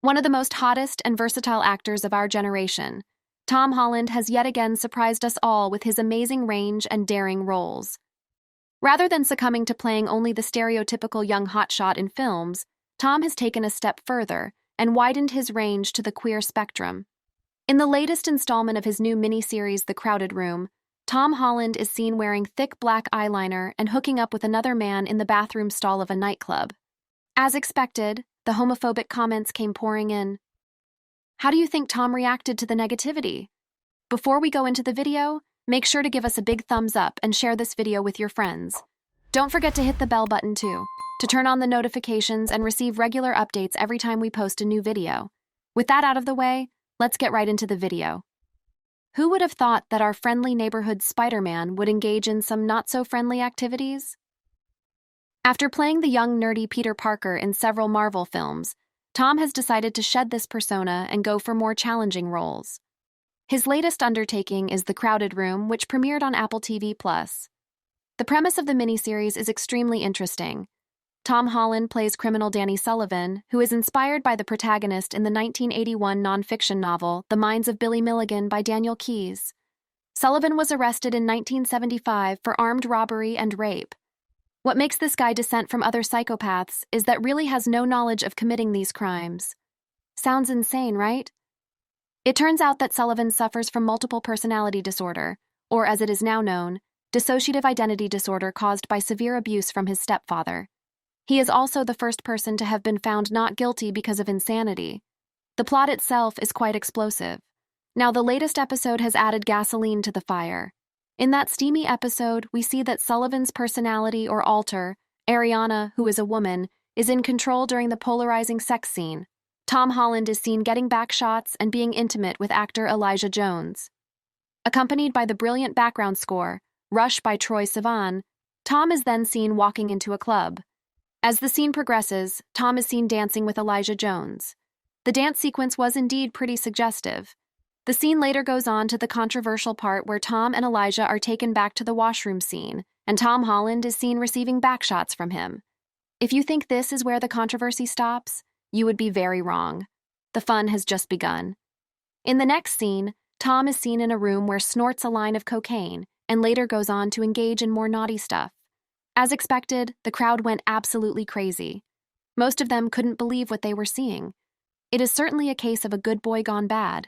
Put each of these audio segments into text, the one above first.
One of the most hottest and versatile actors of our generation, Tom Holland has yet again surprised us all with his amazing range and daring roles. Rather than succumbing to playing only the stereotypical young hotshot in films, Tom has taken a step further and widened his range to the queer spectrum. In the latest installment of his new miniseries, The Crowded Room, Tom Holland is seen wearing thick black eyeliner and hooking up with another man in the bathroom stall of a nightclub. As expected, the homophobic comments came pouring in. How do you think Tom reacted to the negativity? Before we go into the video, make sure to give us a big thumbs up and share this video with your friends. Don't forget to hit the bell button too, to turn on the notifications and receive regular updates every time we post a new video. With that out of the way, let's get right into the video. Who would have thought that our friendly neighborhood Spider-Man would engage in some not-so-friendly activities? After playing the young, nerdy Peter Parker in several Marvel films, Tom has decided to shed this persona and go for more challenging roles. His latest undertaking is The Crowded Room, which premiered on Apple TV+. The premise of the miniseries is extremely interesting. Tom Holland plays criminal Danny Sullivan, who is inspired by the protagonist in the 1981 nonfiction novel The Minds of Billy Milligan by Daniel Keyes. Sullivan was arrested in 1975 for armed robbery and rape. What makes this guy different from other psychopaths is that really has no knowledge of committing these crimes. Sounds insane, right? It turns out that Sullivan suffers from multiple personality disorder, or as it is now known, dissociative identity disorder caused by severe abuse from his stepfather. He is also the first person to have been found not guilty because of insanity. The plot itself is quite explosive. Now, the latest episode has added gasoline to the fire. In that steamy episode, we see that Sullivan's personality or alter, Ariana, who is a woman, is in control during the polarizing sex scene. Tom Holland is seen getting back shots and being intimate with actor Elijah Jones. Accompanied by the brilliant background score, Rush by Troye Sivan, Tom is then seen walking into a club. As the scene progresses, Tom is seen dancing with Elijah Jones. The dance sequence was indeed pretty suggestive. The scene later goes on to the controversial part where Tom and Elijah are taken back to the washroom scene, and Tom Holland is seen receiving backshots from him. If you think this is where the controversy stops, you would be very wrong. The fun has just begun. In the next scene, Tom is seen in a room where snorts a line of cocaine and later goes on to engage in more naughty stuff. As expected, the crowd went absolutely crazy. Most of them couldn't believe what they were seeing. It is certainly a case of a good boy gone bad.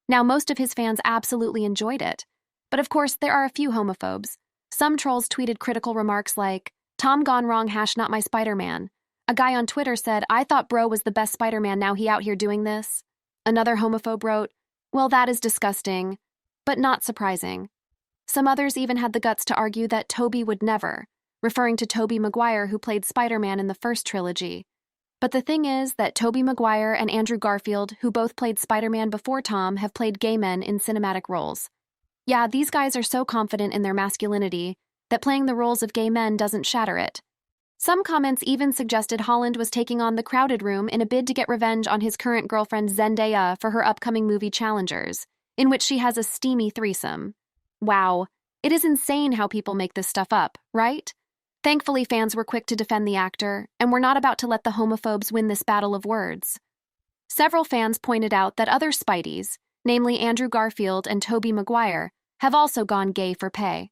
Now, most of his fans absolutely enjoyed it. But of course, there are a few homophobes. Some trolls tweeted critical remarks like, "Tom gone wrong, not my Spider-Man." A guy on Twitter said, "I thought bro was the best Spider-Man, now he out here doing this." Another homophobe wrote, "Well, that is disgusting, but not surprising." Some others even had the guts to argue that Tobey would never, referring to Tobey Maguire, who played Spider-Man in the first trilogy. But the thing is that Tobey Maguire and Andrew Garfield, who both played Spider-Man before Tom, have played gay men in cinematic roles. Yeah, these guys are so confident in their masculinity that playing the roles of gay men doesn't shatter it. Some comments even suggested Holland was taking on The Crowded Room in a bid to get revenge on his current girlfriend Zendaya for her upcoming movie Challengers, in which she has a steamy threesome. Wow, it is insane how people make this stuff up, right? Thankfully, fans were quick to defend the actor, and were not about to let the homophobes win this battle of words. Several fans pointed out that other Spideys, namely Andrew Garfield and Tobey Maguire, have also gone gay for pay.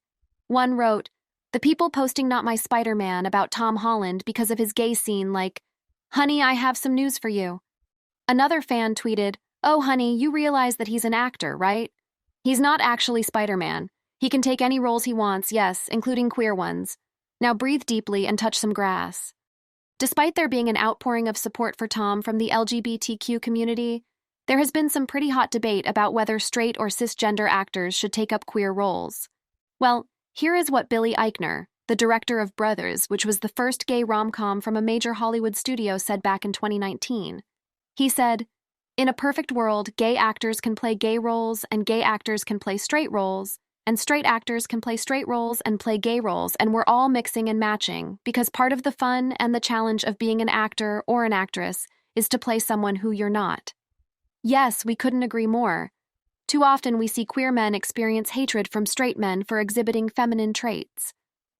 One wrote, "The people posting Not My Spider-Man about Tom Holland because of his gay scene like, 'Honey, I have some news for you.'" Another fan tweeted, "Oh honey, you realize that he's an actor, right? He's not actually Spider-Man. He can take any roles he wants, yes, including queer ones. Now breathe deeply and touch some grass." Despite there being an outpouring of support for Tom from the LGBTQ community, there has been some pretty hot debate about whether straight or cisgender actors should take up queer roles. Well, here is what Billy Eichner, the director of Brothers, which was the first gay rom-com from a major Hollywood studio, said back in 2019. He said, "In a perfect world, gay actors can play gay roles and gay actors can play straight roles, and straight actors can play straight roles and play gay roles, and we're all mixing and matching, because part of the fun and the challenge of being an actor or an actress is to play someone who you're not." Yes, we couldn't agree more. Too often we see queer men experience hatred from straight men for exhibiting feminine traits.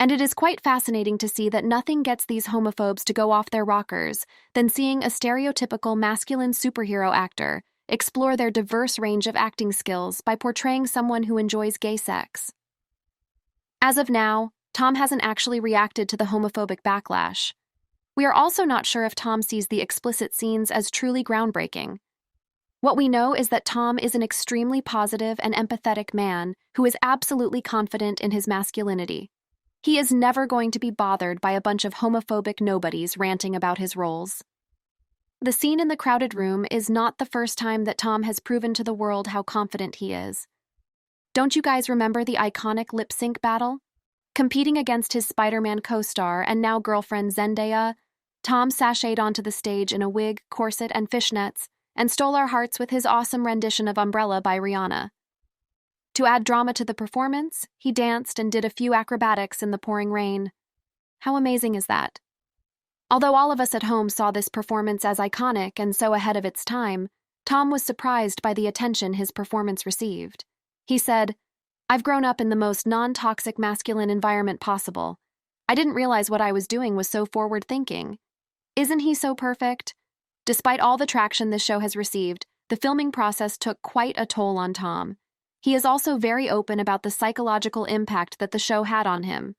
And it is quite fascinating to see that nothing gets these homophobes to go off their rockers than seeing a stereotypical masculine superhero actor explore their diverse range of acting skills by portraying someone who enjoys gay sex. As of now, Tom hasn't actually reacted to the homophobic backlash. We are also not sure if Tom sees the explicit scenes as truly groundbreaking. What we know is that Tom is an extremely positive and empathetic man who is absolutely confident in his masculinity. He is never going to be bothered by a bunch of homophobic nobodies ranting about his roles. The scene in the crowded room is not the first time that Tom has proven to the world how confident he is. Don't you guys remember the iconic lip-sync battle? Competing against his Spider-Man co-star and now girlfriend Zendaya, Tom sashayed onto the stage in a wig, corset, and fishnets, and stole our hearts with his awesome rendition of Umbrella by Rihanna. To add drama to the performance, he danced and did a few acrobatics in the pouring rain. How amazing is that? Although all of us at home saw this performance as iconic and so ahead of its time, Tom was surprised by the attention his performance received. He said, "I've grown up in the most non-toxic masculine environment possible. I didn't realize what I was doing was so forward-thinking. Isn't he so perfect?" Despite all the traction this show has received, the filming process took quite a toll on Tom. He is also very open about the psychological impact that the show had on him.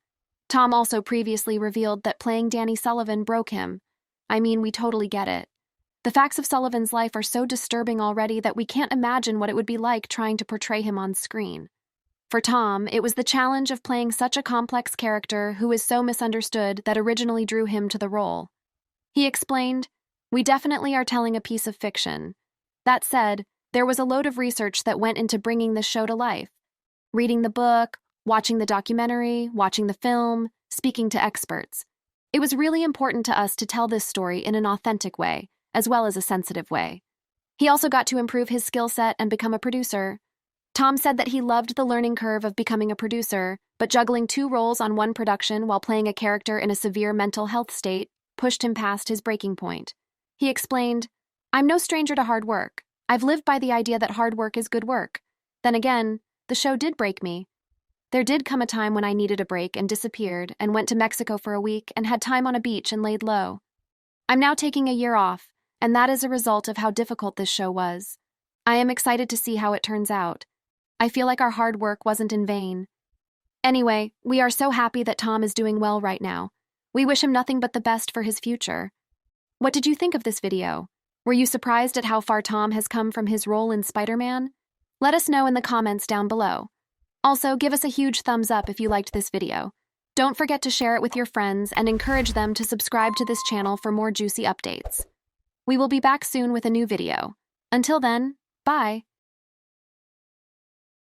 Tom also previously revealed that playing Danny Sullivan broke him. I mean, we totally get it. The facts of Sullivan's life are so disturbing already that we can't imagine what it would be like trying to portray him on screen. For Tom, it was the challenge of playing such a complex character who is so misunderstood that originally drew him to the role. He explained, "We definitely are telling a piece of fiction. That said, there was a load of research that went into bringing this show to life. Reading the book, watching the documentary, watching the film, speaking to experts. It was really important to us to tell this story in an authentic way, as well as a sensitive way." He also got to improve his skill set and become a producer. Tom said that he loved the learning curve of becoming a producer, but juggling 2 roles on one production while playing a character in a severe mental health state pushed him past his breaking point. He explained, "I'm no stranger to hard work. I've lived by the idea that hard work is good work. Then again, the show did break me. There did come a time when I needed a break and disappeared and went to Mexico for a week and had time on a beach and laid low. I'm now taking a year off, and that is a result of how difficult this show was. I am excited to see how it turns out. I feel like our hard work wasn't in vain. Anyway, we are so happy that Tom is doing well right now. We wish him nothing but the best for his future." What did you think of this video? Were you surprised at how far Tom has come from his role in Spider-Man? Let us know in the comments down below. Also, give us a huge thumbs up if you liked this video. Don't forget to share it with your friends and encourage them to subscribe to this channel for more juicy updates. We will be back soon with a new video. Until then, bye!